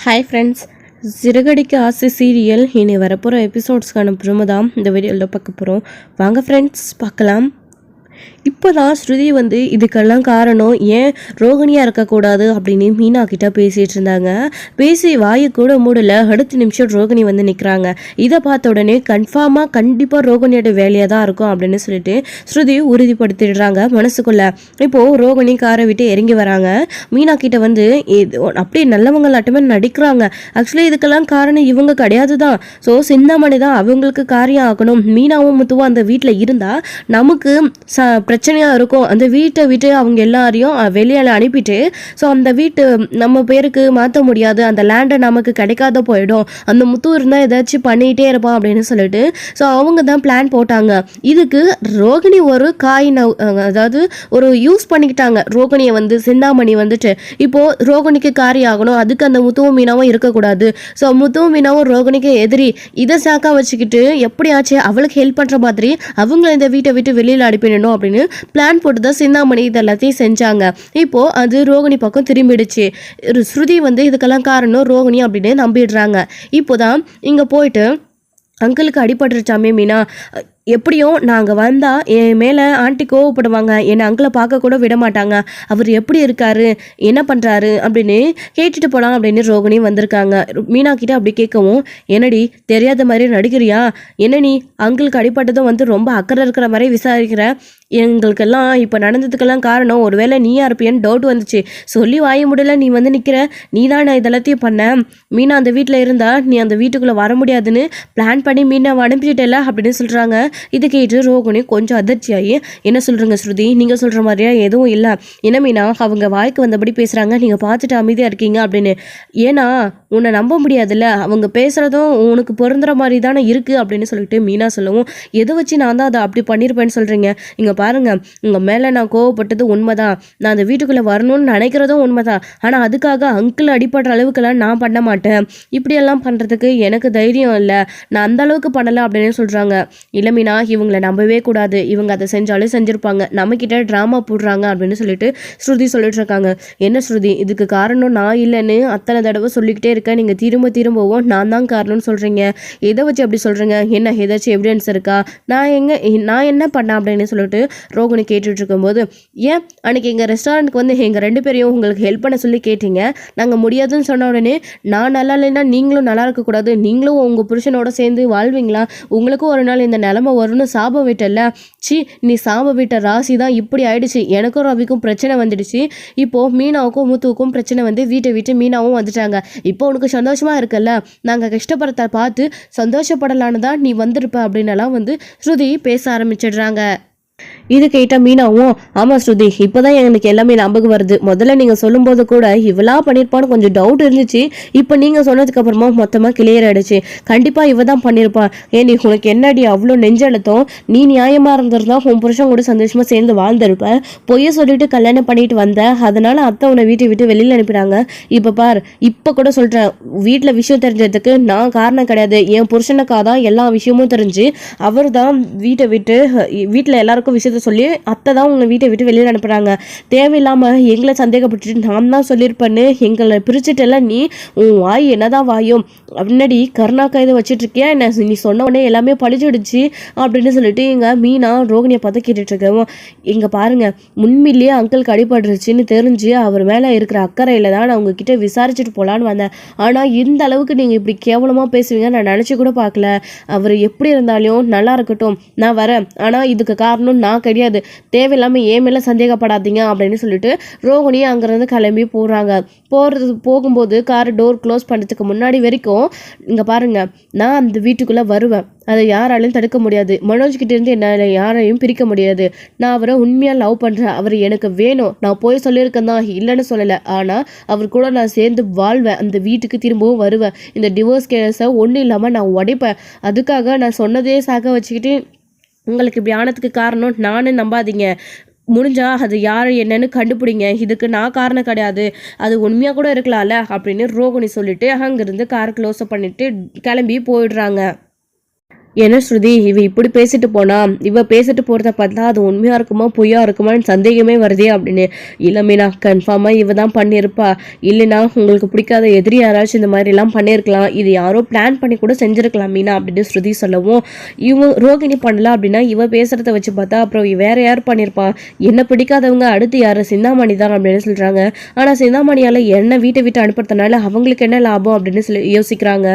Hi friends, Siragadikka ஆசை serial இனி வரப்போகிற எபிசோட்ஸ்க்கான ப்ரோமோ தான் இந்த வீடியோவில் பார்க்க போகிறோம். வாங்க ஃப்ரெண்ட்ஸ் பார்க்கலாம். இப்போ தான் ஸ்ருதி இதுக்கெல்லாம் காரணம் ஏன் ரோகிணியாக இருக்கக்கூடாது அப்படின்னு மீனா கிட்ட பேசிகிட்டு இருந்தாங்க. பேசி வாயு கூட மூடல. அடுத்த நிமிஷம் ரோகிணி நிற்கிறாங்க. இதை பார்த்த உடனே கண்டிப்பாக ரோகிணியோட வேலையாக தான் இருக்கும் அப்படின்னு சொல்லிட்டு ஸ்ருதி உறுதிப்படுத்திடுறாங்க மனசுக்குள்ள. இப்போது ரோகிணி காரை விட்டு இறங்கி வராங்க. மீனா கிட்ட அப்படியே நல்லவங்களாட்டமே நடிக்கிறாங்க. ஆக்சுவலி இதுக்கெல்லாம் காரணம் இவங்க கிடையாது தான். ஸோ சிந்தாமணி தான் அவங்களுக்கு காரியம் ஆகணும். மீனாவும் முத்துவும் அந்த வீட்டில் இருந்தால் நமக்கு பிரச்சனையாக இருக்கும். அந்த வீட்டை விட்டு அவங்க எல்லாரையும் வெளியால் அனுப்பிட்டு ஸோ அந்த வீட்டு நம்ம பேருக்கு மாற்ற முடியாது, அந்த லேண்டை நமக்கு கிடைக்காத போயிடும், அந்த முத்து இருந்தால் ஏதாச்சும் பண்ணிகிட்டே இருப்பான் அப்படின்னு சொல்லிட்டு ஸோ அவங்க தான் பிளான் போட்டாங்க. இதுக்கு ரோகிணி ஒரு அதாவது ஒரு யூஸ் பண்ணிக்கிட்டாங்க. ரோகிணியை சிந்தாமணி இப்போது ரோகிணிக்கு காரி ஆகணும், அதுக்கு அந்த முத்துவும் மீனாவும் இருக்கக்கூடாது. ஸோ முத்துவும் மீனாவும் ரோகிணிக்கு எதிரி. இதை சாக்கா வச்சுக்கிட்டு எப்படியாச்சு அவளுக்கு ஹெல்ப் பண்ணுற மாதிரி அவங்கள இந்த வீட்டை விட்டு வெளியில் அனுப்பிடணும் அப்படின்னு பிளான் போட்டு தான் சிந்தாமணி இது எல்லாத்தையும் செஞ்சாங்க. இப்போ அது ரோகிணி பக்கம் திரும்பிடுச்சு. ஸ்ருதி இதுக்கெல்லாம் காரணம் ரோகிணி அப்படின்னு நம்பிடுறாங்க. இப்போதான் இங்க போயிட்டு அங்கிளுக்கு அடிபட்டுருச்சாமே மீனா, எப்படியும் நாங்கள் வந்தால் என் மேலே ஆண்டி கோவப்படுவாங்க, என்னை அங்கிளை பார்க்க கூட விட மாட்டாங்க, அவர் எப்படி இருக்காரு என்ன பண்ணுறாரு அப்படின்னு கேட்டுட்டு போகலாம் அப்படின்னு ரோகிணி வந்திருக்காங்க. மீனா கிட்ட அப்படி கேட்கவும், என்னடி தெரியாத மாதிரி நடிக்கிறியா, என்ன நீ அங்கிளுக்கு அடிப்பட்டதும் ரொம்ப அக்கறை இருக்கிற மாதிரி விசாரிக்கிற, எங்களுக்கெல்லாம் இப்போ நடந்ததுக்கெல்லாம் காரணம் ஒருவேளை நீயா இருப்பியன்னு டவுட் வந்துச்சு, சொல்லி வாய முடியல நீ நிற்கிற, நீ தான் நான் இதெல்லாத்தையும் பண்ண, மீனா அந்த வீட்டில் இருந்தா நீ அந்த வீட்டுக்குள்ளே வர முடியாதுன்னு பிளான் பண்ணி மீனா அனுப்பிச்சிட்டல அப்படின்னு சொல்கிறாங்க. இது கேட்டு ரோகிணி கொஞ்சம் அதிர்ச்சியாகி, என்ன சொல்கிறீங்க ஸ்ருதி, நீங்கள் சொல்கிற மாதிரியா எதுவும் இல்லை, என்ன மீனா அவங்க வாய்க்கு வந்தபடி பேசுகிறாங்க, நீங்கள் பார்த்துட்டு அமைதியாக இருக்கீங்க அப்படின்னு. ஏன்னா உன்னை நம்ப முடியாதுல்ல, அவங்க பேசுகிறதும் உனக்கு பொருந்துற மாதிரி தானே இருக்குது அப்படின்னு சொல்லிட்டு மீனா சொல்லவும், எதை வச்சு நான் தான் அதை அப்படி பண்ணியிருப்பேன்னு சொல்கிறீங்க, இங்கே பாருங்கள் உங்கள் மேலே நான் கோவப்பட்டது உண்மைதான், நான் அந்த வீட்டுக்குள்ளே வரணும்னு நினைக்கிறதும் உண்மைதான், ஆனால் அதுக்காக அங்கிள் அடிப்படுற அளவுக்குலாம் நான் பண்ண மாட்டேன், இப்படியெல்லாம் பண்ணுறதுக்கு எனக்கு தைரியம் இல்லை, நான் அந்த அளவுக்கு பண்ணலை அப்படின்னு சொல்கிறாங்க. இல்லை மீனா இவங்களை நம்பவே கூடாது, இவங்க அதை செஞ்சாலும் செஞ்சுருப்பாங்க, நம்மக்கிட்ட ட்ராமா போடுறாங்க அப்படின்னு சொல்லிட்டு ஸ்ருதி சொல்லிட்டு இருக்காங்க. என்ன ஸ்ருதி, இதுக்கு காரணம் நான் இல்லைன்னு அத்தனை தடவை சொல்லிக்கிட்டே இருக்கேன், நீங்கள் திரும்பவும் நான் தான் காரணம்னு சொல்கிறீங்க, எதை வச்சு அப்படி சொல்கிறீங்க, என்ன ஏதாச்சும் எவிடன்ஸ் இருக்கா, நான் என்ன பண்ணேன் அப்படின்னு சொல்லிட்டு ரோகிணி கேட்டுட்டு இருக்கும்போது, ஏன் அன்னைக்கு எங்கள் ரெஸ்டாரண்ட்டுக்கு எங்கள் 2 பேரையும் உங்களுக்கு ஹெல்ப் பண்ண சொல்லி கேட்டீங்க, நாங்கள் முடியாதுன்னு சொன்ன உடனே நான் நல்லா இல்லைன்னா நீங்களும் நல்லா இருக்கக்கூடாது, நீங்களும் உங்கள் புருஷனோட சேர்ந்து வாழ்வீங்களா, உங்களுக்கும் ஒரு நாள் இந்த நிலமை வரும்னு சாபம் விட்டல, சி நீ சாபம் விட்ட ராசி தான் இப்படி ஆயிடுச்சு, எனக்கும் ரவிக்கும் பிரச்சனை வந்துடுச்சு, இப்போது மீனாவுக்கும் முத்துவுக்கும் பிரச்சனை வீட்டை விட்டு மீனாவும் வந்துட்டாங்க, இப்போ உனக்கு சந்தோஷமாக இருக்குல்ல, நாங்கள் கஷ்டப்படுறத பார்த்து சந்தோஷப்படலான்னு தான் நீ வந்திருப்ப அப்படின்னலாம் ஸ்ருதி பேச ஆரம்பிச்சிடுறாங்க. இது கேட்ட மீனாவும், ஆமா ஸ்ருதி இப்போதான் எனக்கு எல்லாமே ஞாபகம் வருது, முதல்ல நீங்க சொல்லும் போது கூட இவளா பண்ணிருப்பான்னு கொஞ்சம் டவுட் இருந்துச்சு, இப்போ நீங்க சொன்னதுக்கு அப்புறமா மொத்தமா கிளியர் ஆயிடுச்சு, கண்டிப்பா இவ தான் பண்ணிருப்பா, ஏன் உனக்கு என்னடி அவ்வளோ நெஞ்செழுத்தம், நீ நியாயமா இருந்திருந்தா உன் புருஷன் கூட சந்தோஷமா சேர்ந்து வாழ்ந்திருப்ப, பொய்ய சொல்லிட்டு கல்யாணம் பண்ணிட்டு வந்த, அதனால அத்தை உன்னை வீட்டை விட்டு வெளியில அனுப்பினாங்க, இப்ப பார் இப்ப கூட சொல்றேன், வீட்டுல விஷயம் தெரிஞ்சதுக்கு நான் காரணம் கிடையாது, என் புருஷனுக்காதான் எல்லா விஷயமும் தெரிஞ்சு அவர் தான் வீட்டுல எல்லாருக்கும் விஷயத்த சொல்லி அத்தை தான் உங்களை வீட்டை விட்டு வெளியில் அனுப்புகிறாங்க, தேவையில்லாமல் எங்களை சந்தேகப்பட்டுட்டு நான் தான் சொல்லியிருப்பேன்னு எங்களை பிரிச்சுட்டெல்லாம் நீ உன் வாய் என்னதான் வாயும் முன்னாடி கருணா கைதை வச்சுட்டு இருக்கியா என்ன, நீ சொன்ன உடனே எல்லாமே பழிச்சிடுச்சு அப்படின்னு சொல்லிட்டு எங்கள் மீனா ரோகிணியை பார்த்து கேட்டுட்டு இருக்கோம். இங்கே பாருங்க முன்மில்லையே அங்கிளுக்கு அடிபட்டுருச்சுன்னு தெரிஞ்சு அவர் மேலே இருக்கிற அக்கறையில் தான் நான் உங்ககிட்ட விசாரிச்சுட்டு போகலான்னு வந்தேன், ஆனால் இந்த அளவுக்கு நீங்கள் இப்படி கேவலமாக பேசுவீங்க நான் நினச்சி கூட பார்க்கல, அவர் எப்படி இருந்தாலும் நல்லா இருக்கட்டும் நான் வரேன், ஆனால் இதுக்கு காரணம் நான் கிடையாது, தேவையில்லாமல் ஏன் மேலே சந்தேகப்படாதீங்க அப்படின்னு சொல்லிட்டு ரோகிணியை அங்கேருந்து கிளம்பி போகும்போது கார் டோர் க்ளோஸ் பண்ணுறதுக்கு முன்னாடி வரைக்கும் இங்கே பாருங்க நான் அந்த வீட்டுக்குள்ளே வருவேன், அதை யாராலையும் தடுக்க முடியாது, மனோஜ் கிட்ட இருந்து என்னால் யாரையும் பிரிக்க முடியாது, நான் அவரை உண்மையாக லவ் பண்ணுறேன், அவர் எனக்கு வேணும், நான் போய் சொல்லியிருக்கேன் தான் இல்லைன்னு சொல்லலை, ஆனால் அவர் கூட நான் சேர்ந்து வாழ்வேன், அந்த வீட்டுக்கு திரும்பவும் வருவேன், இந்த டிவோர்ஸ் கேஸை ஒன்றும் இல்லாமல் நான் உடைப்பேன், அதுக்காக நான் சொன்னதே சாக வச்சுக்கிட்டு உங்களுக்கு இப்படி ஆனதுக்கு காரணம் நானும் நம்பாதீங்க, முடிஞ்சா அது யார் என்னன்னு கண்டுபிடிங்க, இதுக்கு நான் காரணம் கிடையாது, அது உண்மையாக கூட இருக்கலாம்ல அப்படின்னு ரோகிணி சொல்லிட்டு அங்கேருந்து கார் க்ளோஸ் பண்ணிட்டு கிளம்பி போயிடுறாங்க. என்ன ஸ்ருதி, இவ இப்படி பேசிட்டு போனா, இவ பேசிட்டு போறத பார்த்தா அது உண்மையா இருக்குமா பொய்யா இருக்குமான்னு சந்தேகமே வருதே அப்படின்னு. இல்ல மீனா, கன்ஃபார்மா இவ தான் பண்ணியிருப்பா. இல்லைன்னா உங்களுக்கு பிடிக்காத எதிரி யாராச்சும் இந்த மாதிரி எல்லாம் பண்ணியிருக்கலாம். இது யாரோ பிளான் பண்ணி கூட செஞ்சிருக்கலாம் மீனா அப்படின்னு ஸ்ருதி சொல்லவும், ரோகிணி பண்ணல அப்படின்னா இவ பேசுறத வச்சு பார்த்தா அப்புறம் வேற யார் பண்ணியிருப்பா? என்ன பிடிக்காதவங்க அடுத்து யாரு? சிந்தாமணி தான் அப்படின்னு சொல்றாங்க. ஆனா சிந்தாமணியால என்ன வீட்டை விட்டு அனுப்புறதுனால அவங்களுக்கு என்ன லாபம் அப்படின்னு சொல்லி யோசிக்கிறாங்க.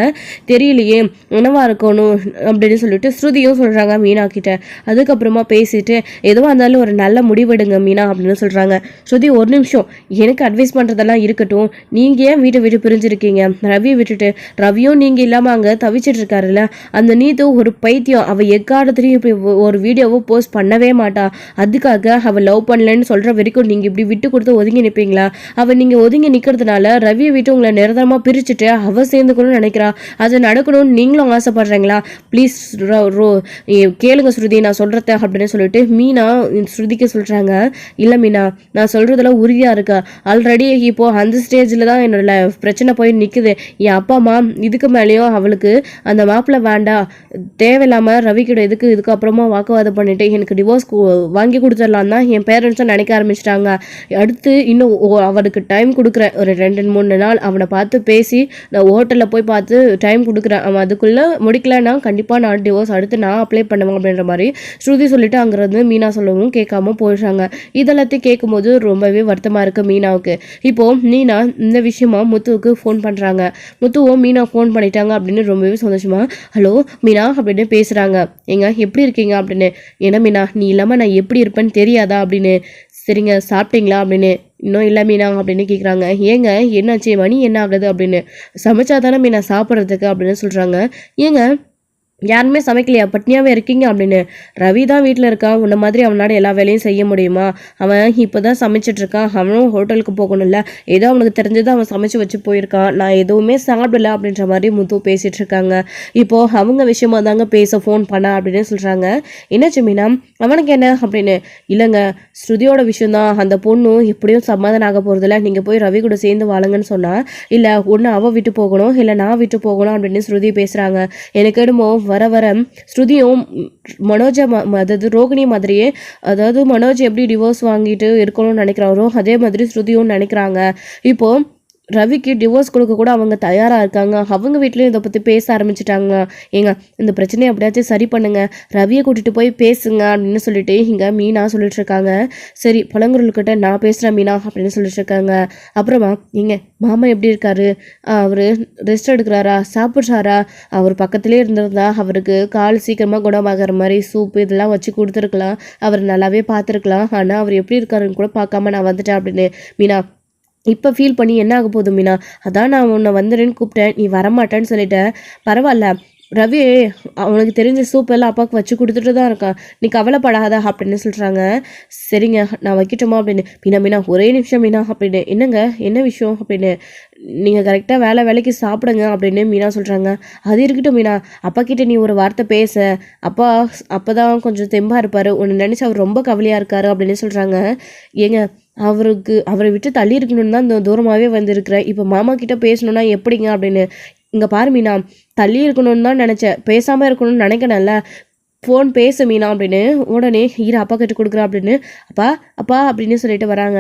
தெரியலையே, என்னவா இருக்கணும் அப்படின்னு சொல்லிட்டு ஸ்ருதியும் சொல்றாங்க மீனா கிட்ட. அதுக்கப்புறமா பேசிட்டு எதுவாக இருந்தாலும் ஒரு நல்ல முடிவெடுங்க மீனா அப்படின்னு சொல்றாங்க. ஸ்ருதி, ஒரு நிமிஷம், எனக்கு அட்வைஸ் பண்றதெல்லாம் இருக்கட்டும், நீங்க ஏன் வீட்டை விட்டு பிரிஞ்சிருக்கீங்க? ரவியை விட்டுட்டு. ரவியும் நீங்க இல்லாம அங்க தவிச்சிட்டு இருக்காருல்ல, அந்த நீது ஒரு பைத்தியம். அவ எக்காலத்திலையும் இப்படி ஒரு வீடியோவோ போஸ்ட் பண்ணவே மாட்டா. அதுக்காக அவ லவ் பண்ணலன்னு சொல்ற வரைக்கும் நீங்க இப்படி விட்டு கொடுத்து ஒதுங்கி நிற்பீங்களா? அவ நீங்க ஒதுங்கி நிக்கிறதுனால ரவியை விட்டு உங்களை நிரந்தரமா பிரிச்சுட்டு அவ சேர்ந்துக்கணும்னு நினைக்கிறா. அது நடக்கணும்னு நீங்களும் ஆசைப்படுறீங்களா? ப்ளீஸ் கேளுங்க ஸ்ருதி, நான் சொல்றத அப்படின்னு சொல்லிட்டு மீனா ஸ்ருதிக்கு சொல்றாங்க. இல்ல மீனா, நான் சொல்றதெல்லாம் உறுதியா இருக்கா. ஆல்ரெடி இப்போ அந்த ஸ்டேஜ்ல தான் என்னோட பிரச்சனை போய் நிக்குது. என் அப்பா அம்மா இதுக்கு மேலேயும் அவளுக்கு அந்த மாப்பிள்ள வேண்டாம், தேவையில்லாம ரவி கிட்ட இதுக்கு அப்புறமா வாக்குவாதம் பண்ணிட்டு எனக்கு டிவோர்ஸ் வாங்கி கொடுத்துடலாம் தான் என் பேரண்ட்ஸும் நினைக்க ஆரம்பிச்சிட்டாங்க. அடுத்து இன்னும் அவனுக்கு டைம் கொடுக்குறேன், ஒரு 2-3 நாள் அவனை பார்த்து பேசி நான் ஹோட்டலில் போய் பார்த்து டைம் கொடுக்குறேன். அவன் அதுக்குள்ளே முடிக்கலன்னா கண்டிப்பாக நான் டிவோர்ஸ் அடுத்து நான் அப்ளை பண்ணுவேன் அப்படின்ற மாதிரி ஸ்ருதி சொல்லிட்டு அங்கிருந்து மீனா சொல்லவும் கேட்காம போயிடுறாங்க. இதெல்லாத்தையும் கேட்கும்போது ரொம்பவே வருத்தமாக இருக்கு மீனாவுக்கு. இப்போ மீனா இந்த விஷயமா முத்துவுக்கு ஃபோன் பண்ணுறாங்க. முத்துவும் மீனா ஃபோன் பண்ணிட்டாங்க அப்படின்னு ரொம்பவே சந்தோஷமா ஹலோ மீனா அப்படின்னு பேசுகிறாங்க. ஏங்க எப்படி இருக்கீங்க அப்படின்னு. ஏன்னா மீனா, நீ இல்லாமல் நான் எப்படி இருப்பேன்னு தெரியாதா அப்படின்னு. சரிங்க, சாப்பிட்டீங்களா அப்படின்னு. இன்னும் இல்லை மீனா அப்படின்னு கேட்குறாங்க. ஏங்க என்னாச்சு, மணி என்ன ஆகுது அப்படின்னு. சமைச்சா தானே மீனா சாப்பிட்றதுக்கு அப்படின்னு சொல்கிறாங்க. ஏங்க யாருமே சமைக்கலையா, பட்னியாவே இருக்கீங்க அப்படின்னு. ரவி தான் வீட்டில் இருக்கான், உன்ன மாதிரி அவனால எல்லா வேலையும் செய்ய முடியுமா? அவன் இப்போ தான் சமைச்சிட்டு இருக்கான், அவனும் ஹோட்டலுக்கு போகணும்ல, ஏதோ அவனுக்கு தெரிஞ்சது அவன் சமைச்சு வச்சு போயிருக்கான், நான் எதுவுமே சாப்பிடல அப்படின்ற மாதிரி முத்து பேசிட்டு இருக்காங்க. இப்போ அவங்க விஷயமா தாங்க பேச ஃபோன் பண்ண அப்படின்னு சொல்றாங்க. என்னாச்சு மீனா, அவனுக்கு என்ன அப்படின்னு. இல்லைங்க, ஸ்ருதியோட விஷயம்தான். அந்த பொண்ணு எப்படியும் சமாதானம் ஆக போறதில்ல, நீங்க போய் ரவி கூட சேர்ந்து வாழுங்கன்னு சொன்னா, இல்லை ஒன்று அவ விட்டு போகணும் இல்லை நான் விட்டு போகணும் அப்படின்னு ஸ்ருதி பேசுறாங்க. எனக்கு என்னமோ வர வர ஸ்ருதியும் மனோஜ அதாவது ரோகிணி மாதிரியே, அதாவது மனோஜ் எப்படி டிவோர்ஸ் வாங்கிட்டு இருக்கணும்னு நினைக்கிறாரோ அதே மாதிரி ஸ்ருதியும் நினைக்கிறாங்க. இப்போ ரவிக்கு டிவோர்ஸ் கொடுக்க கூட அவங்க தயாராக இருக்காங்க. அவங்க வீட்லேயும் இதை பற்றி பேச ஆரம்பிச்சிட்டாங்க. ஏங்க இந்த பிரச்சனையை எப்படியாச்சும் சரி பண்ணுங்க, ரவியை கூட்டிகிட்டு போய் பேசுங்க அப்படின்னு சொல்லிட்டு இங்கே மீனா சொல்லிட்டு இருக்காங்க. சரி, பழங்குருள்கிட்ட நான் பேசுகிறேன் மீனா அப்படின்னு சொல்லிட்டு இருக்காங்க. அப்புறமா ஏங்க மாமா எப்படி இருக்காரு, அவர் ரெஸ்ட் எடுக்கிறாரா, சாப்பிட்றாரா? அவர் பக்கத்துலேயே இருந்திருந்தா அவருக்கு கால் சீக்கிரமாக குணமாகிற மாதிரி சூப்பு இதெல்லாம் வச்சு கொடுத்துருக்கலாம், அவர் நல்லாவே பார்த்துருக்கலாம். ஆனால் அவர் எப்படி இருக்காருன்னு கூட பார்க்காம நான் வந்துட்டேன் அப்படின்னு. மீனா இப்போ ஃபீல் பண்ணி என்ன ஆக போதும் மீனா, அதான் நான் உன்னை வந்துடுன்னு கூப்பிட்டேன், நீ வரமாட்டேன்னு சொல்லிட்டேன். பரவாயில்ல ரவி, அவனுக்கு தெரிஞ்ச சூப்பெல்லாம் அப்பாவுக்கு வச்சு கொடுத்துட்டு தான் இருக்கான், நீ கவலைப்படாத அப்படின்னு சொல்கிறாங்க. சரிங்க, நான் வைக்கட்டுமா அப்படின்னு. மீனா மீனா ஒரே நிமிஷம் மீனா அப்படின்னு. என்னங்க என்ன விஷயம் அப்படின்னு. நீங்கள் கரெக்டாக வேலைக்கு சாப்பிடுங்க அப்படின்னு மீனா சொல்கிறாங்க. அது இருக்கட்டும் மீனா, அப்பா கிட்டே நீ ஒரு வார்த்தை பேச, அப்போ தான் கொஞ்சம் தெம்பாக இருப்பார், உன்னை நினச்சி அவர் ரொம்ப கவலையாக இருக்காரு அப்படின்னு சொல்கிறாங்க. ஏங்க அவரை விட்டு தள்ளி இருக்கணும்னு தான் இந்த தூரமாகவே வந்திருக்கிறேன், இப்போ மாமா கிட்ட பேசணுன்னா எப்படிங்க அப்படின்னு. இங்கே பாரு மீனா, தள்ளி இருக்கணும்னு தான் நினச்சேன், பேசாமல் இருக்கணும்னு நினைக்கணும்ல, ஃபோன் பேசு மீனா அப்படின்னு. உடனே ஹீரா அப்பா கிட்ட கொடுக்குறா அப்படின்னு. அப்பா அப்பா அப்படின்னு சொல்லிட்டு வராங்க.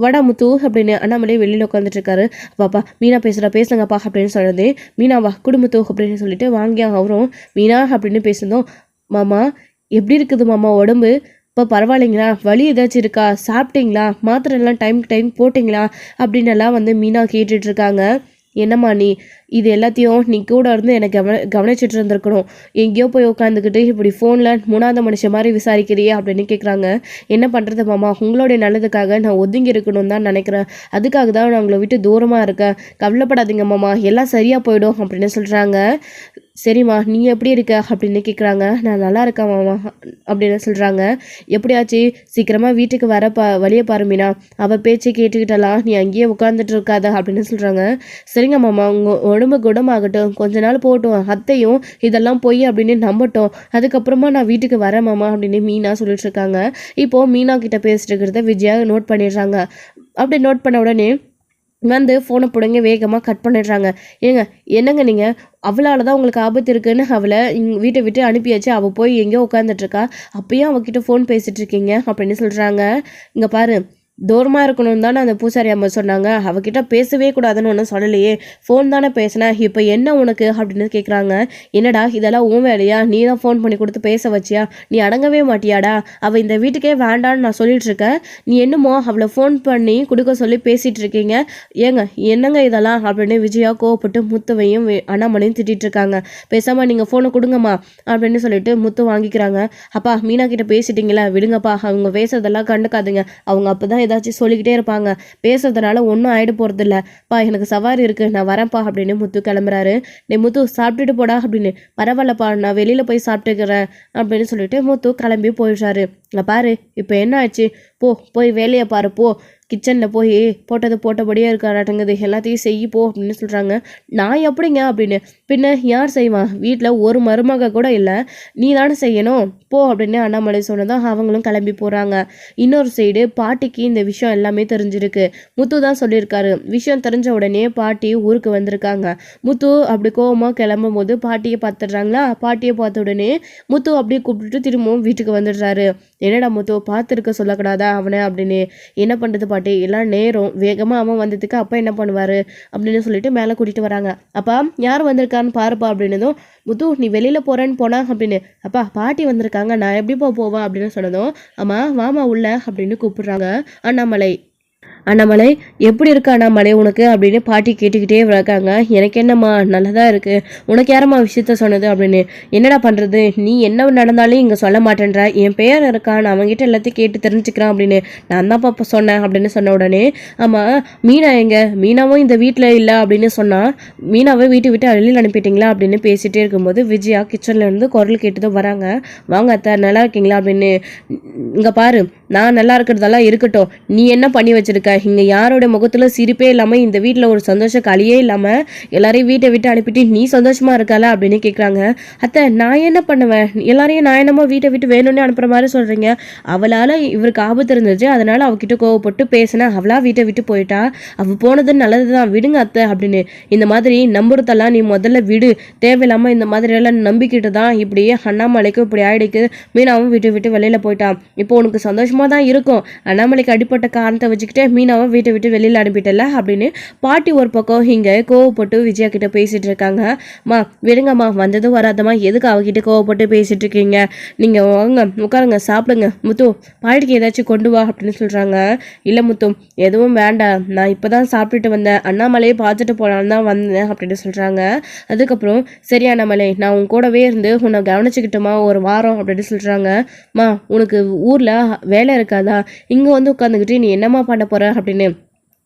வடா முத்து அப்படின்னு அண்ணாமலே வெளியில் உட்காந்துட்டு இருக்காரு. அப்பா மீனா பேசுங்கப்பா அப்படின்னு சொல்லுறது. மீனாவா குடும்பத்து அப்படின்னு சொல்லிட்டு வாங்கி அவரும் மீனா அப்படின்னு பேசுனதும், மாமா எப்படி இருக்குது மாமா உடம்பு, இப்போ பரவாயில்லைங்களா, வலி ஏதாச்சும் இருக்கா, சாப்பிட்டீங்களா, மாத்திரைலாம் டைம் போட்டிங்களா அப்படின்னு எல்லாம் வந்து மீனா கேட்டுட்டு இருக்காங்க. என்னம்மா நீ இது எல்லாத்தையும் நீ கூட இருந்து எனக்கு கவனிச்சுட்டு இருந்திருக்கணும், எங்கேயோ போய் உட்காந்துக்கிட்டு இப்படி ஃபோனில் 3ஆவது மனுஷன் மாதிரி விசாரிக்கிறியே அப்படின்னு கேட்குறாங்க. என்ன பண்ணுறது மாமா, உங்களுடைய நல்லதுக்காக நான் ஒதுங்கி இருக்கணும்னு தான் நினைக்கிறேன், அதுக்காக தான் நான் உங்களை விட்டு தூரமாக இருக்கேன், கவலைப்படாதீங்க மாமா, எல்லாம் சரியாக போயிடும் அப்படின்னு சொல்கிறாங்க. சரிம்மா நீ எப்படி இருக்க அப்படின்னு கேட்குறாங்க. நான் நல்லா இருக்கேன் மாமா அப்படின்னு சொல்கிறாங்க. எப்படியாச்சு சீக்கிரமாக வீட்டுக்கு வர வழியை பாருமினா, அவள் பேச்சு கேட்டுக்கிட்டலாம் நீ அங்கேயே உட்காந்துட்டு இருக்காத அப்படின்னு சொல்கிறாங்க. சரிங்க மாமா, உங்கள் உடம்பு குணமாகட்டும், கொஞ்ச நாள் போகட்டும், அத்தையும் இதெல்லாம் பொய் அப்படின்னு நம்பட்டும், அதுக்கப்புறமா நான் வீட்டுக்கு வரேன் மாமா அப்படின்னு மீனா சொல்லிட்டு இருக்காங்க. இப்போது மீனா கிட்ட பேசிட்டு இருக்கிறத விஜயா நோட் பண்ணிடுறாங்க. அப்படி நோட் பண்ண உடனே வந்து ஃபோனை பிடுங்கி வேகமாக கட் பண்ணிடுறாங்க. ஏங்க என்னங்க நீங்கள் அவளால் தான் உங்களுக்கு ஆபத்து இருக்குன்னு அவளை வீட்டை விட்டு அனுப்பியாச்சு. அவள் போய் எங்கேயோ உட்காந்துட்ருக்கா. அப்பயும் அவகிட்ட ஃபோன் பேசிகிட்டு இருக்கீங்க அப்படின்னு சொல்கிறாங்க. இங்கே பாரு, தூரமாக இருக்கணும்னு தானே அந்த பூசாரி அம்மா சொன்னாங்க. அவகிட்ட பேசவே கூடாதுன்னு ஒன்றும் சொல்லலையே, ஃபோன் தானே பேசினேன், இப்போ என்ன உனக்கு அப்படின்னு கேட்குறாங்க. என்னடா இதெல்லாம் உன் வேலையா? நீ தான் ஃபோன் பண்ணி கொடுத்து பேச வச்சியா? நீ அடங்கவே மாட்டியாடா? அவள் இந்த வீட்டுக்கே வேண்டான்னு நான் சொல்லிட்டு இருக்கேன், நீ என்னமோ அவளை ஃபோன் பண்ணி கொடுக்க சொல்லி பேசிகிட்டு இருக்கீங்க. ஏங்க என்னங்க இதெல்லாம் அப்படின்னு விஜயா கோவப்பட்டு முத்துவையும் அண்ணாமலையும் திட்டிகிட்டு இருக்காங்க. பேசாமல் நீங்கள் ஃபோனை கொடுங்கம்மா அப்படின்னு சொல்லிட்டு முத்து வாங்கிக்கிறாங்க. அப்பா மீனா கிட்ட பேசிட்டீங்களா, விடுங்கப்பா, அவங்க பேசுறதெல்லாம் கண்டுக்காதுங்க, அவங்க அப்போ தான் ஏதாச்சும் சொல்லிக்கிட்டே இருப்பாங்க, பேசுறதுனால ஒன்றும் ஆகிட போகிறதில்ல, பா எனக்கு சவாரி இருக்குது, நான் வரேன்ப்பா அப்படின்னு முத்து கிளம்புறாரு. நீ முத்து சாப்பிட்டுட்டு போடா அப்படின்னு. பரவாயில்லப்பா நான் வெளியில் போய் சாப்பிட்டுக்கிறேன் அப்படின்னு சொல்லிட்டு முத்து கிளம்பி போயிடுறாரு. பாரு இப்போ என்ன ஆச்சு, போய் வேலையை பாரு, கிச்சனில் போய் போட்டது போட்டபடியே இருக்காராட்டங்குது, எல்லாத்தையும் செய்யப்போ அப்படின்னு சொல்கிறாங்க. நான் எப்படிங்க அப்படின்னு. பின்ன யார் செய்வான், வீட்டில் ஒரு மருமக கூட இல்லை, நீ தானே செய்யணும், போ அப்படின்னு அண்ணாமலை சொன்னதான் அவங்களும் கிளம்பி போகிறாங்க. இன்னொரு சைடு பாட்டிக்கு இந்த விஷயம் எல்லாமே தெரிஞ்சிருக்கு. முத்து தான் சொல்லியிருக்காரு. விஷயம் தெரிஞ்ச உடனே பாட்டி ஊருக்கு வந்திருக்காங்க. முத்து அப்படி கோவமாக கிளம்பும் போது பாட்டியை பார்த்துடுறாங்களா. பாட்டியை பார்த்த உடனே முத்து அப்படியே கூப்பிட்டுட்டு திரும்பவும் வீட்டுக்கு வந்துடுறாரு. என்னடா முத்து பார்த்துருக்க சொல்லக்கூடாதா அவனை அப்படின்னு. என்ன பண்ணுறது பாட்டி, எல்லாம் நேரம் வேகமாக அவன் வந்ததுக்கு அப்பா என்ன பண்ணுவார் அப்படின்னு சொல்லிட்டு மேலே கூட்டிகிட்டு வராங்க. அப்பா யார் வந்திருக்கான்னு பாருப்பா அப்படின்னதும், முத்து நீ வெளியில் போகிறேன்னு போனா அப்படின்னு. அப்பா பாட்டி வந்திருக்காங்க, நான் எப்படிப்பா போவேன் அப்படின்னு சொன்னதும், அம்மா வாமா உள்ள அப்படின்னு கூப்பிடுறாங்க அண்ணாமலை. அண்ணாமலை எப்படி இருக்கு அண்ணாமலை உனக்கு அப்படின்னு பாட்டி கேட்டுக்கிட்டே இருக்காங்க. எனக்கு என்னம்மா நல்லதாக இருக்குது, உனக்கு யாரம்மா விஷயத்த சொன்னது அப்படின்னு. என்னடா பண்ணுறது, நீ என்ன நடந்தாலும் இங்கே சொல்ல மாட்டேன்ற, என் பேர் இருக்கான், நான் அவங்ககிட்ட எல்லாத்தையும் கேட்டு தெரிஞ்சுக்கிறான் அப்படின்னு நான் தான் பாப்பா சொன்னேன் அப்படின்னு சொன்ன உடனே, ஆமாம் மீனா எங்க, மீனாவும் இந்த வீட்டில் இல்லை அப்படின்னு சொன்னால், மீனாவை வீட்டை விட்டு வெளியில் அனுப்பிட்டீங்களா அப்படின்னு பேசிகிட்டே இருக்கும்போது விஜயா கிச்சன்லேருந்து குரல் கேட்டுதான் வராங்க. வாங்க அத்தை நல்லா இருக்கீங்களா அப்படின்னு. இங்கே பாரு, நான் நல்லா இருக்கிறதெல்லாம் இருக்கட்டும், நீ என்ன பண்ணி வச்சிருக்க, இங்கே யாரோட முகத்தில் சிரிப்பே இல்லாமல், இந்த வீட்டில் ஒரு சந்தோஷம் களியே இல்லாமல் எல்லாரையும் வீட்டை விட்டு அனுப்பிட்டு நீ சந்தோஷமா இருக்கல அப்படின்னு கேட்குறாங்க. அத்தை நான் என்ன பண்ணுவேன், எல்லாரையும் நான் என்னமோ வீட்டை விட்டு வேணும்னு அனுப்புகிற மாதிரி சொல்கிறீங்க. அவளால் இவருக்கு ஆபத்து இருந்துச்சு, அதனால் அவகிட்ட கோவப்பட்டு பேசினேன், அவளாக வீட்டை விட்டு போயிட்டா, அவள் போனது நல்லது தான், விடுங்க அத்தை அப்படின்னு. இந்த மாதிரி நம்புறதெல்லாம் நீ முதல்ல விடு, தேவையில்லாமல் இந்த மாதிரியெல்லாம் நம்பிக்கிட்டு தான் இப்படியே அண்ணாமலைக்கும் இப்படி ஆயிடுக்கு, மீனாவும் வீட்டை விட்டு வெளியில் போயிட்டான், இப்போ உனக்கு சந்தோஷமாக தான் இருக்கும், அண்ணாமலைக்கு அடிப்பட்ட காரணத்தை வச்சுக்கிட்டே மீனாவை வீட்டை விட்டு வெளியில் அனுப்பிட்டல அப்படின்னு பாட்டி ஒரு பக்கம் இங்கே கோவப்பட்டு விஜயா கிட்ட பேசிட்டு இருக்காங்க. மா விடுங்கம்மா, வந்ததும் வராதம்மா, எதுக்கு அவகிட்ட கோவப்பட்டு பேசிட்டு இருக்கீங்க, நீங்கள் வாங்க உட்காருங்க சாப்பிடுங்க, முத்து பாட்டிக்கு ஏதாச்சும் கொண்டு வா அப்படின்னு சொல்கிறாங்க. இல்லை முத்து எதுவும் வேண்டாம், நான் இப்போ தான் சாப்பிட்டுட்டு வந்தேன், அண்ணாமலையை பார்த்துட்டு போகலான்னு தான் வந்தேன் அப்படின்னு சொல்கிறாங்க. அதுக்கப்புறம் சரி அண்ணாமலை, நான் உன் கூடவே இருந்து உன்னை கவனிச்சுக்கிட்டோமா ஒரு வாரம் அப்படின்னு சொல்கிறாங்க. மா உனக்கு ஊரில் வேலை இருக்காதா, இங்கே வந்து உட்காந்துக்கிட்டு நீ என்னம்மா பண்ண போகிற அப்படின்னு.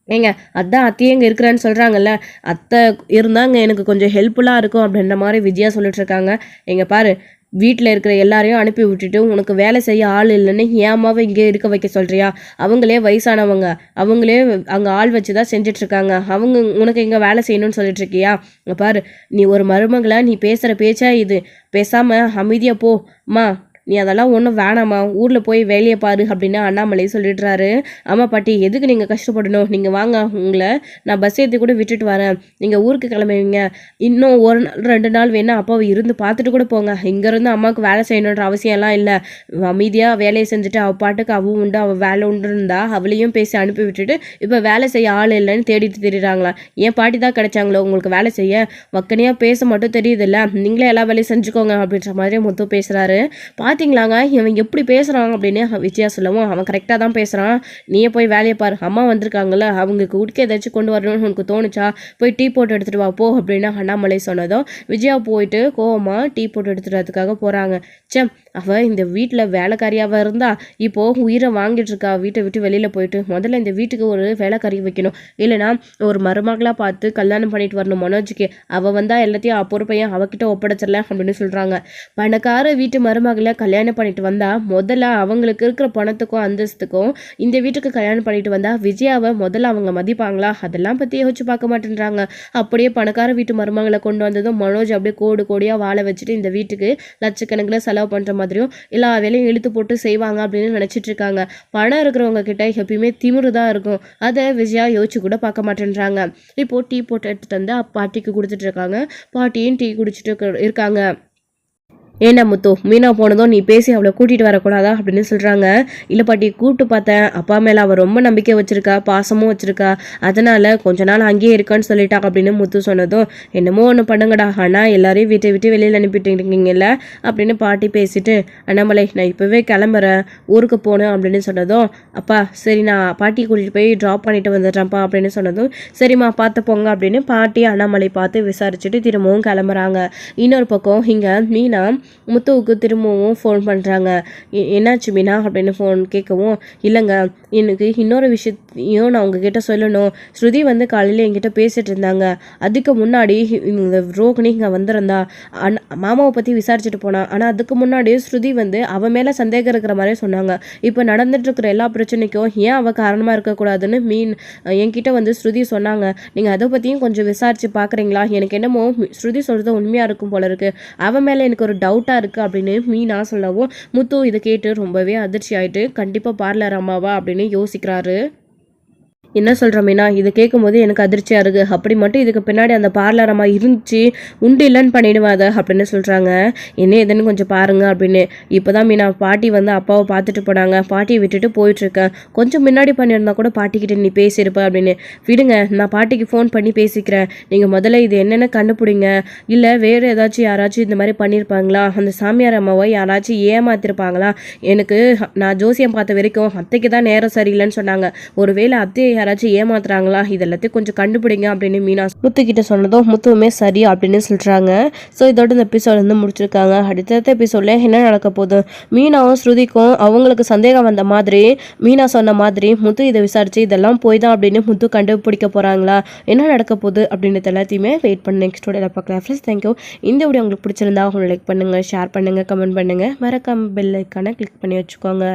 ஏங்க அதான் அத்தையே இங்கே இருக்கிறான்னு சொல்கிறாங்கல்ல, அத்தை இருந்தாங்க எனக்கு கொஞ்சம் ஹெல்ப்ஃபுல்லாக இருக்கும் அப்படின்ற மாதிரி விஜயா சொல்லிட்டு இருக்காங்க. எங்க பாரு, வீட்டில் இருக்கிற எல்லாரையும் அனுப்பி விட்டுட்டு உனக்கு வேலை செய்ய ஆள் இல்லைன்னு ஏமாவை இங்கே இருக்க வைக்க சொல்கிறியா, அவங்களே வயசானவங்க, அவங்களே அங்கே ஆள் வச்சு தான் செஞ்சிட்ருக்காங்க, அவங்க உனக்கு இங்கே வேலை செய்யணும்னு சொல்லிட்டு இருக்கியா. பாரு, நீ ஒரு மருமகளை, நீ பேசுகிற பேச்சா இது, பேசாமல் அமைதியாக போம்மா, நீ அதெல்லாம் ஒன்றும் வேணாமா, ஊரில் போய் வேலையை பாரு அப்படின்னு அண்ணாமலை சொல்லிடுறாரு. ஆமாம் பாட்டி, எதுக்கு நீங்கள் கஷ்டப்படணும், நீங்கள் வாங்க, உங்களை நான் பஸ் ஏற்றி கூட விட்டுட்டு வரேன், நீங்கள் ஊருக்கு கிளம்புவீங்க, இன்னும் ஒரு நாள் 2 நாள் வேணா அப்பாவை இருந்து பார்த்துட்டு கூட போங்க, இங்கேருந்து அம்மாவுக்கு வேலை செய்யணுன்ற அவசியம்லாம் இல்லை, அமைதியாக வேலையை செஞ்சுட்டு அவள் பாட்டுக்கு அவள் உண்டு அவள் வேலை உண்டு இருந்தா அவளையும் பேசி அனுப்பி விட்டுட்டு இப்போ வேலை செய்ய ஆள் இல்லைன்னு தேடிட்டு தெரியுறாங்களா. ஏன் பாட்டி தான் கிடைச்சாங்களோ உங்களுக்கு வேலை செய்ய, வக்கனையாக பேச மட்டும் தெரியுதுல்ல, நீங்களே எல்லா வேலையும் செஞ்சுக்கோங்க அப்படின்ற மாதிரி முத்து பேசுகிறாரு. பார்த்தீங்களாங்க இவன் எப்படி பேசுகிறாங்க அப்படின்னு விஜயா சொல்லவும், அவன் கரெக்டாக தான் பேசுகிறான், நீயே போய் வேலையை பாரு, அம்மா வந்திருக்காங்கல்ல, அவங்களுக்கு உடுக்க ஏதாச்சும் கொண்டு வரணும்னு உனக்கு தோணுச்சா, போய் டீ போட்டு எடுத்துகிட்டு வா போ அப்படின்னு அண்ணாமலை சொன்னதும் விஜயா போயிட்டு கோவமாக டீ போட்டு எடுத்துட்டு வரதுக்காக போகிறாங்க. அவள் இந்த வீட்டில் வேலைக்காரியாக இருந்தா இப்போது உயிரை வாங்கிட்டு இருக்கா, வீட்டை விட்டு வெளியில் போயிட்டு, முதல்ல இந்த வீட்டுக்கு ஒரு வேலைக்காரி வைக்கணும், இல்லைனா ஒரு மருமகளாக பார்த்து கல்யாணம் பண்ணிட்டு வரணும் மனோஜுக்கு, அவள் வந்தால் எல்லாத்தையும் பொறுப்பையும் அவகிட்ட ஒப்படைச்சிடலாம் அப்படின்னு சொல்கிறாங்க. பணக்கார வீட்டு மருமகளை கல்யாணம் பண்ணிட்டு வந்தா முதல்ல அவங்களுக்கு இருக்கிற பணத்துக்கும் அந்தஸ்துக்கும் இந்த வீட்டுக்கு கல்யாணம் பண்ணிட்டு வந்தா விஜயாவை முதல்ல அவங்க மதிப்பாங்களா, அதெல்லாம் பற்றி யோசிச்சு பார்க்க மாட்டேன்றாங்க. அப்படியே பணக்கார வீட்டு மருமகளை கொண்டு வந்ததும் மனோஜ் அப்படியே கோடு கோடியாக வாழ வச்சுட்டு இந்த வீட்டுக்கு லட்சக்கணக்கில் செலவு பண்ணுற மாதிரியும் எல்லா வேலையும் இழுத்து போட்டு செய்வாங்க அப்படின்னு நினச்சிட்டு இருக்காங்க. பணம் இருக்கிறவங்க கிட்ட எப்பயுமே திமிரு தான் இருக்கும். அதை விஜயா யோசிச்சு கூட பார்க்க மாட்டேன்றாங்க. இப்போ டீ போட்டு எடுத்துட்டு வந்து பாட்டிக்கு கொடுத்துட்டு இருக்காங்க. பாட்டியும் டீ குடிச்சிட்டு இருக்காங்க. ஏண்டா முத்து, மீனா போனதும் நீ பேசி அவளை கூட்டிகிட்டு வரக்கூடாதா அப்படின்னு சொல்கிறாங்க. இல்லை பாட்டி, கூப்பிட்டு பார்த்தேன். அப்பா மேலே அவள் ரொம்ப நம்பிக்கை வச்சுருக்கா, பாசமும் வச்சுருக்கா, அதனால் கொஞ்ச நாள் அங்கேயே இருக்கான்னு சொல்லிட்டா அப்படின்னு முத்து சொன்னதும் என்னமோ ஒன்று பண்ணுங்கடா, ஆனால் எல்லாரையும் வீட்டை விட்டு வெளியில் அனுப்பிட்டு இருக்கீங்கல்ல அப்படின்னு பாட்டி பேசிட்டு, அண்ணாமலை நான் இப்போவே கிளம்புறேன், ஊருக்கு போகணும் அப்படின்னு சொன்னதும், அப்பா சரி நான் பாட்டி கூட்டிகிட்டு போய் ட்ராப் பண்ணிட்டு வந்துடுறேன்ப்பா அப்படின்னு சொன்னதும், சரிம்மா பார்த்து போங்க அப்படின்னு பாட்டி அண்ணாமலை பார்த்து விசாரிச்சுட்டு திரும்பவும் கிளம்புறாங்க. இன்னொரு பக்கம் இங்கே மீனா முத்துவுக்கு திரும்பவும் ஃபோன் பண்ணுறாங்க. என்னாச்சு மீனா அப்படின்னு ஃபோன் கேட்கவும், இல்லைங்க எனக்கு இன்னொரு விஷயத்தையும் நான் உங்ககிட்ட சொல்லணும். ஸ்ருதி வந்து காலையில் என்கிட்ட பேசிகிட்டு இருந்தாங்க. அதுக்கு முன்னாடி இந்த ரோகிணி இங்கே வந்திருந்தா, மாமாவை பற்றி விசாரிச்சுட்டு போனான். ஆனால் அதுக்கு முன்னாடி ஸ்ருதி வந்து அவன் மேலே சந்தேகம் இருக்கிற மாதிரியே சொன்னாங்க. இப்போ நடந்துட்டுருக்கிற எல்லா பிரச்சனைக்கும் ஏன் அவள் காரணமாக இருக்கக்கூடாதுன்னு என்கிட்ட வந்து ஸ்ருதி சொன்னாங்க. நீங்கள் அதை பற்றியும் கொஞ்சம் விசாரித்து பார்க்குறீங்களா? எனக்கு என்னமோ ஸ்ருதி சொல்கிறது உண்மையாக இருக்கும் போல இருக்குது. அவன் மேலே எனக்கு ஒரு டவுட்டாக இருக்குது அப்படின்னு மீனா சொல்லவும், முத்து இதை கேட்டு ரொம்பவே அதிர்ச்சி ஆகிட்டு கண்டிப்பாக பார்லர் அம்மாவா அப்படின்னு யோசிக்கிறாரு. என்ன சொல்கிற மீனா, இதை கேட்கும்போது எனக்கு அதிர்ச்சியாக இருக்குது. அப்படி மட்டும் இதுக்கு பின்னாடி அந்த பார்லர் அம்மா இருந்துச்சு உண்டு இல்லைன்னு பண்ணிடுவாத அப்படின்னு சொல்கிறாங்க. என்ன எதுன்னு கொஞ்சம் பாருங்க அப்படின்னு. இப்போ தான் மீனா பாட்டி வந்து அப்பாவை பார்த்துட்டு போனாங்க. பாட்டியை விட்டுட்டு போயிட்டுருக்கேன். கொஞ்சம் முன்னாடி பண்ணியிருந்தா கூட பாட்டிக்கிட்ட நீ பேசியிருப்ப அப்படின்னு. விடுங்க, நான் பாட்டிக்கு ஃபோன் பண்ணி பேசிக்கிறேன். நீங்கள் முதல்ல இது என்னென்ன கண்டுபிடிங்க. இல்லை வேறு ஏதாச்சும் யாராச்சும் இந்த மாதிரி பண்ணியிருப்பாங்களா, அந்த சாமியார் அம்மாவை யாராச்சும் ஏமாத்திருப்பாங்களா? எனக்கு நான் ஜோசியம் பார்த்த வரைக்கும் அத்தைக்கு தான் நேரம் சரியில்லைன்னு சொன்னாங்க. ஒருவேளை அத்தையை யாராச்சும் ஏமாத்துறாங்களா, இதெல்லாத்தையும் கொஞ்சம் கண்டுபிடிங்க அப்படின்னு மீனா முத்துக்கிட்ட சொன்னதும் முத்துவுமே சரி அப்படின்னு சொல்கிறாங்க. ஸோ இதோட இந்த எபிசோட் வந்து முடிச்சிருக்காங்க. அடுத்த எபிசோட்ல என்ன நடக்க போகுது, மீனாவும் ஸ்ருதிக்கும் அவங்களுக்கு சந்தேகம் வந்த மாதிரி மீனா சொன்ன மாதிரி முத்து இதை விசாரிச்சு இதெல்லாம் போய் தான் அப்படின்னு முத்து கண்டுபிடிக்க போகிறாங்களா, என்ன நடக்க போகுது அப்படின்றது எல்லாத்தையுமே வெயிட் பண்ணி நெக்ஸ்ட் வீடியோவில் பார்க்கலாம். Friends thank you. இந்த வீடியோ உங்களுக்கு பிடிச்சிருந்தா உங்களுக்கு லைக் பண்ணுங்கள், ஷேர் பண்ணுங்கள், கமெண்ட் பண்ணுங்கள், மறக்காம பெல் ஐக்கானை கிளிக் பண்ணி வச்சுக்கோங்க.